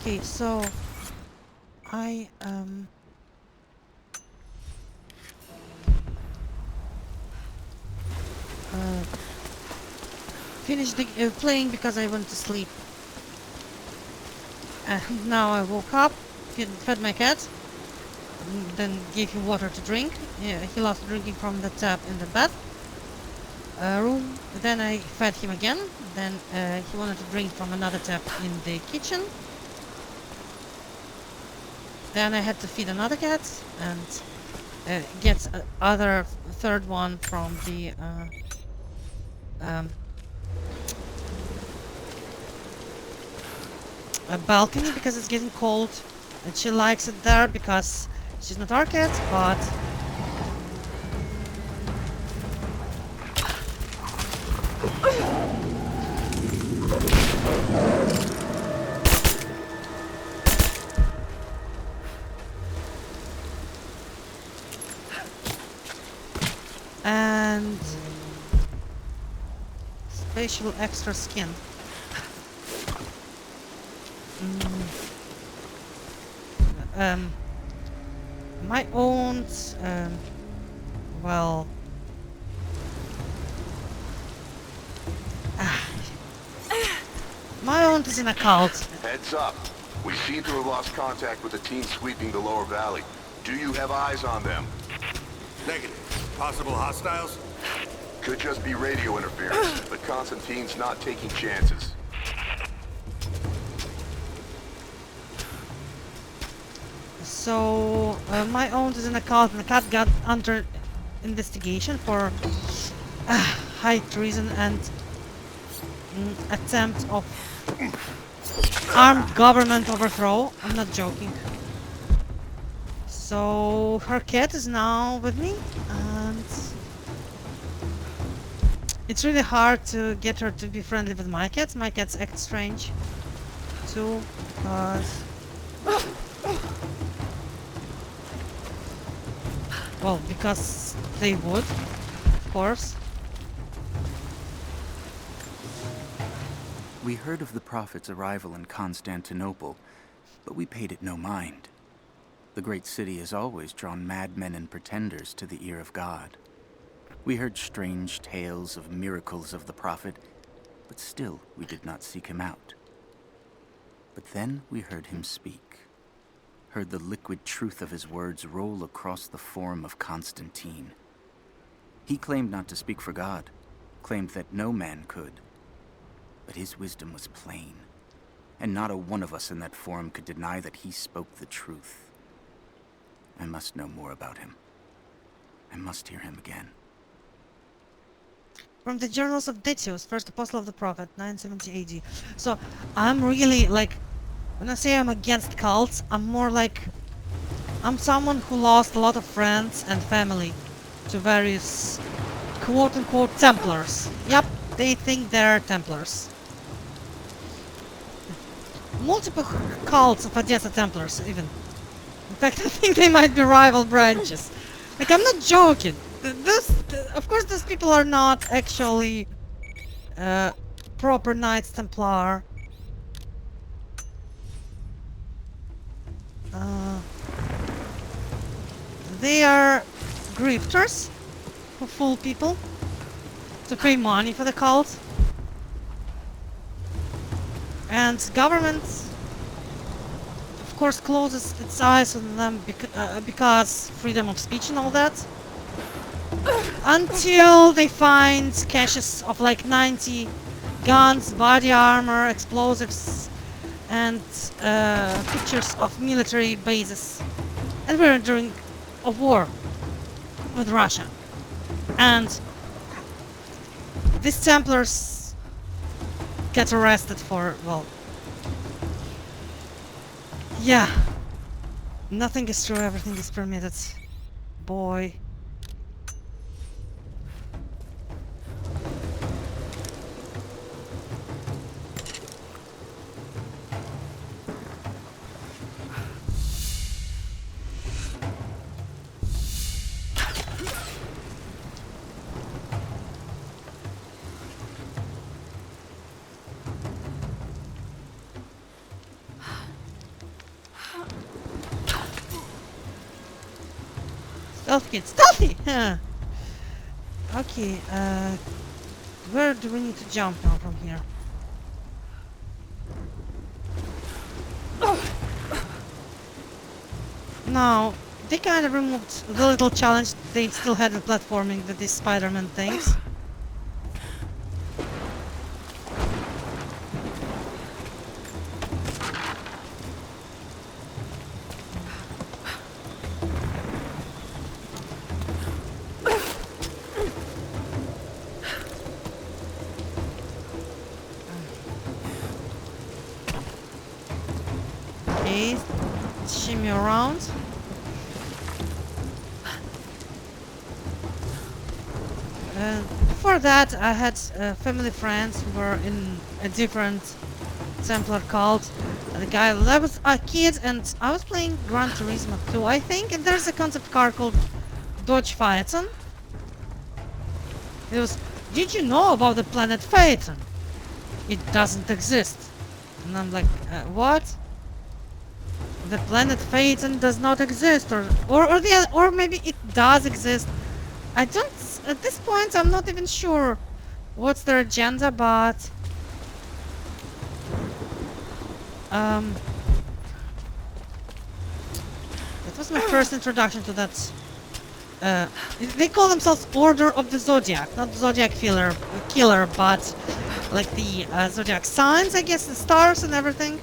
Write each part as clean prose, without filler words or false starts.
Okay, so I finished playing because I went to sleep. And now I woke up, fed my cat, then gave him water to drink. Yeah, he loves drinking from the tap in the bath room. Then I fed him again. Then he wanted to drink from another tap in the kitchen. Then I had to feed another cat and get other third one from the a balcony because it's getting cold, and she likes it there because she's not our cat, but and spatial extra skin. My own, well, my own is in a cult. Heads up. We seem to have lost contact with the team sweeping the lower valley. Do you have eyes on them? Negative. Possible hostiles? Could just be radio interference, but Constantine's not taking chances. So, my own is in a cult, and the cat got under investigation for high treason and attempt of armed government overthrow. I'm not joking. So, her cat is now with me, and it's really hard to get her to be friendly with my cats. My cats act strange too, because well, because they would, of course. We heard of the Prophet's arrival in Constantinople, but we paid it no mind. The great city has always drawn madmen and pretenders to the ear of God. We heard strange tales of miracles of the Prophet, but still we did not seek him out. But then we heard him speak. Heard the liquid truth of his words roll across the form of Constantine. He claimed not to speak for God, claimed that no man could. But his wisdom was plain, and not a one of us in that forum could deny that he spoke the truth. I must know more about him. I must hear him again. From the Journals of Decius, first apostle of the Prophet, 970 AD. So, I'm really, like, when I say I'm against cults, I'm more like, I'm someone who lost a lot of friends and family to various quote-unquote Templars. Yep, they think they're Templars. Multiple cults of Odessa Templars, even. In fact, I think they might be rival branches. Like, I'm not joking. Of course, these people are not actually proper Knights Templar. They are grifters who fool people to pay money for the cult. And government, of course, closes its eyes on them because freedom of speech and all that. Until they find caches of like 90 guns, body armor, explosives, and pictures of military bases. And we're during a war with Russia. And these Templars get arrested for, well, yeah. Nothing is true, everything is permitted. Boy. Stealth kit. Stealthy! Huh. Okay, where do we need to jump now from here? Now, they kind of removed the little challenge they still had with platforming with these Spider-Man things. Okay, shimmy around. Before that, I had family friends who were in a different Templar cult. The guy, I was a kid and I was playing Gran Turismo 2, I think, and there's a concept car called Dodge Phaeton. It was, did you know about the planet Phaeton? It doesn't exist. And I'm like, what? The planet Phaeton does not exist, or maybe it does exist. I don't. At this point, I'm not even sure what's their agenda, but it was my first introduction to that. They call themselves Order of the Zodiac, not Zodiac killer, but like the Zodiac signs, I guess, the stars and everything.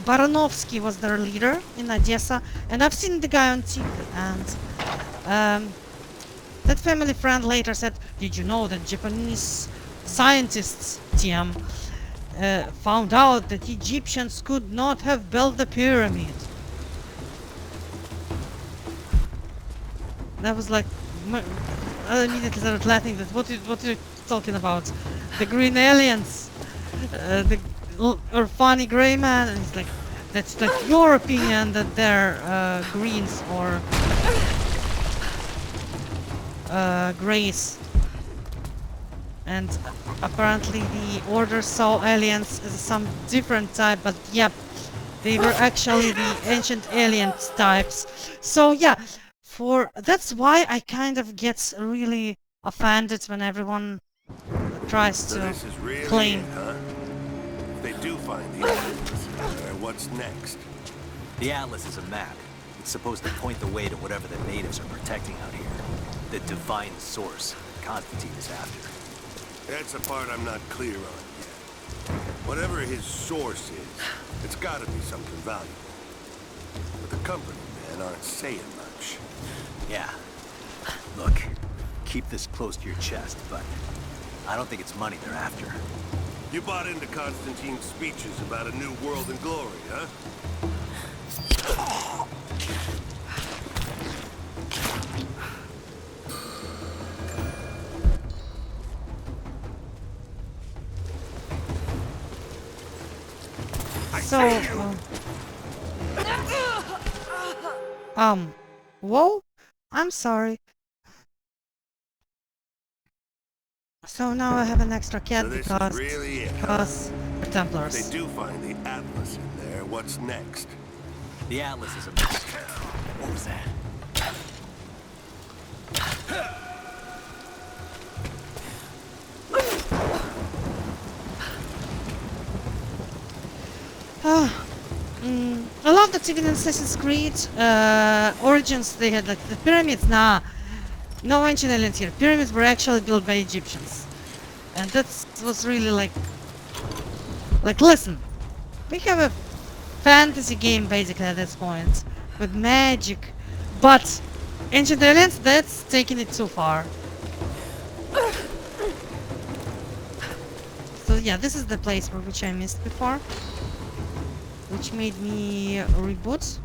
Baranovsky was their leader in Odessa, and I've seen the guy on TV, and that family friend later said, did you know that Japanese scientists, TM, found out that Egyptians could not have built the pyramid? That was like, I immediately started laughing. That what are you talking about? The green aliens, or funny gray man? And it's like, that's like your opinion that they're greens or grays. And apparently the Order saw aliens as some different type, but yep, they were actually the ancient alien types. So yeah, that's why I kind of get really offended when everyone tries So to this is really claim. it, huh? If they do find the Atlas, what's next? The Atlas is a map. It's supposed to point the way to whatever the natives are protecting out here. The divine source Constantine is after. That's the part I'm not clear on yet. Whatever his source is, it's gotta be something valuable. But the company men aren't saying much. Yeah. Look, keep this close to your chest, but I don't think it's money they're after. You bought into Constantine's speeches about a new world and glory, huh? So, whoa, I'm sorry. So now I have an extra cat So this is because really it, huh? because the If Templars. they do find the Atlas in there, what's next? The Atlas is a map. What was that? I love that even in Assassin's Creed Origins they had like the pyramids. Nah, no ancient aliens here. Pyramids were actually built by Egyptians, and that was really like listen, we have a fantasy game basically at this point with magic, but ancient aliens, that's taking it too far. So yeah, this is the place for which I missed before, which made me reboot.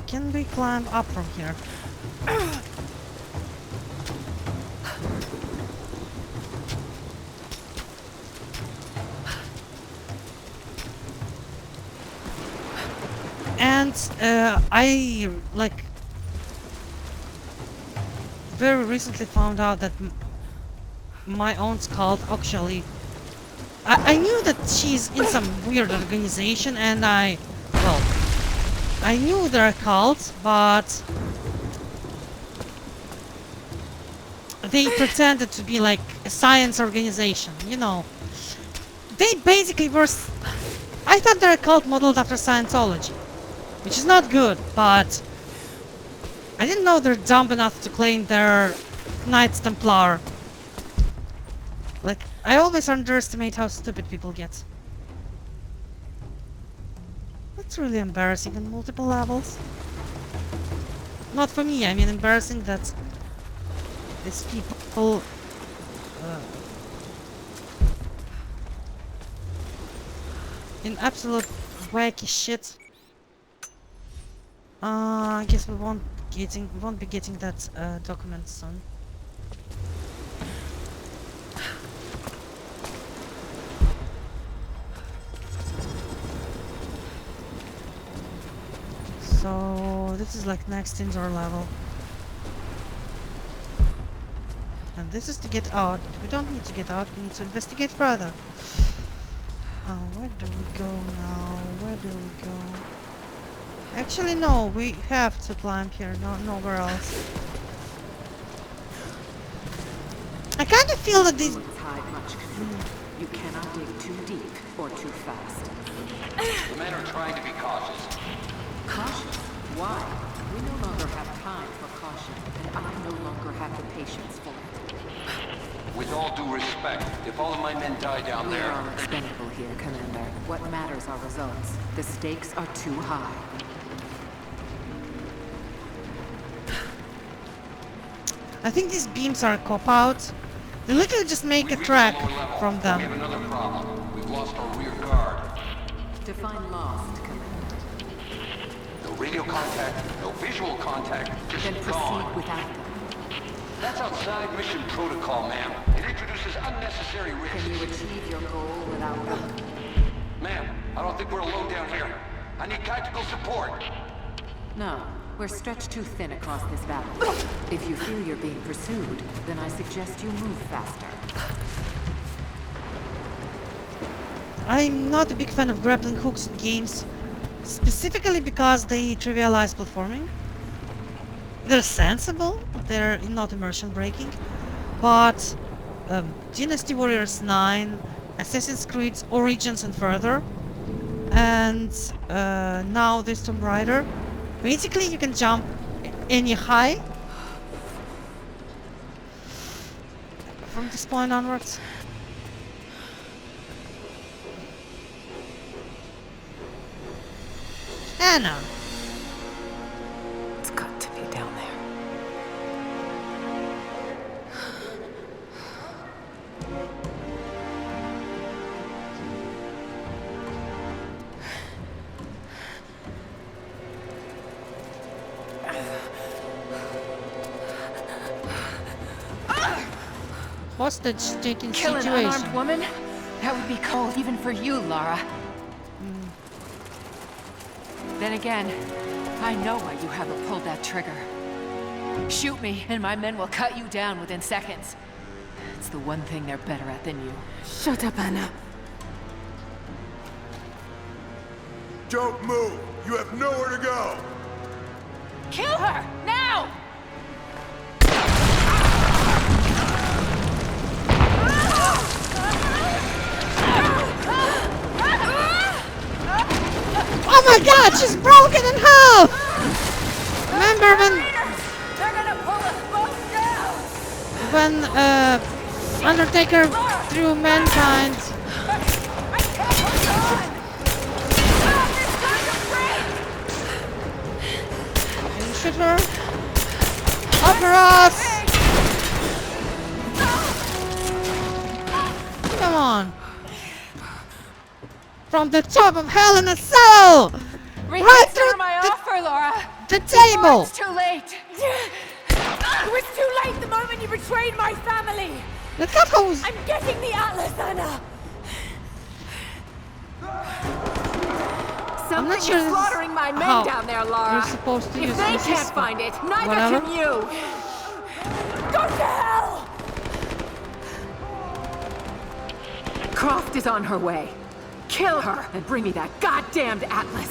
Can we climb up from here? And I like very recently found out that my own cult actually I knew that she's in some weird organization, and well, I knew they're a cult, but they pretended to be like a science organization, you know. They basically were... I thought they're a cult modeled after Scientology, which is not good, but I didn't know they're dumb enough to claim they're Knights Templar. Like, I always underestimate how stupid people get. That's really embarrassing on multiple levels. Not for me, I mean embarrassing that these people... in absolute wacky shit. I guess we won't be getting that document soon. So this is like next indoor level. And this is to get out. We don't need to get out, we need to investigate further. Where do we go now? Where do we go? Actually, no, we have to climb here, nowhere else. I kind of feel that these... You cannot dig too deep or too fast. The men are trying to be cautious. Cautious? Why? We no longer have time for caution, and I no longer have the patience for it. With all due respect, if all of my men die down We there... are all expendable here, Commander. What matters are results. The stakes are too high. I think these beams are a cop-out. They literally just make a track from We have them. another problem. We've lost our rear guard. Define lost, Commander. No radio contact, no visual contact, just Then proceed gone. without them. That's outside mission protocol, ma'am. It introduces unnecessary risks. Can you achieve your goal without them? Ma'am, I don't think we're alone down here. I need tactical support. No. We're stretched too thin across this valley. If you feel you're being pursued, then I suggest you move faster. I'm not a big fan of grappling hooks in games, specifically because they trivialize platforming. They're sensible, they're not immersion breaking, but Dynasty Warriors 9, Assassin's Creed Origins and further, and now this Tomb Raider, basically you can jump any high from this point onwards. Anna! It's got to be down there. Hostage-taking Kill an situation. unarmed woman? That would be cold even for you, Lara. Then again, I know why you haven't pulled that trigger. Shoot me, and my men will cut you down within seconds. It's the one thing they're better at than you. Shut up, Anna. Don't move! You have nowhere to go! Kill her! Now! Oh my god, she's broken in half! Remember They're gonna pull us both down! when Undertaker threw Mankind? I can't hold on! There's time to break! Can you shoot her? Upper us! Come on! From the top of hell in a cell! Right Reconsider through my offer, Laura! the table! It's too late! It was too late the moment you betrayed my family! Look at who's... I'm getting the Atlas, Anna! I'm not Something sure is this is slaughtering my men how down there, Lara. you're supposed to If use they this, can't but find it, neither whatever. can you! Go to hell! Croft is on her way. Kill her and bring me that goddamned atlas.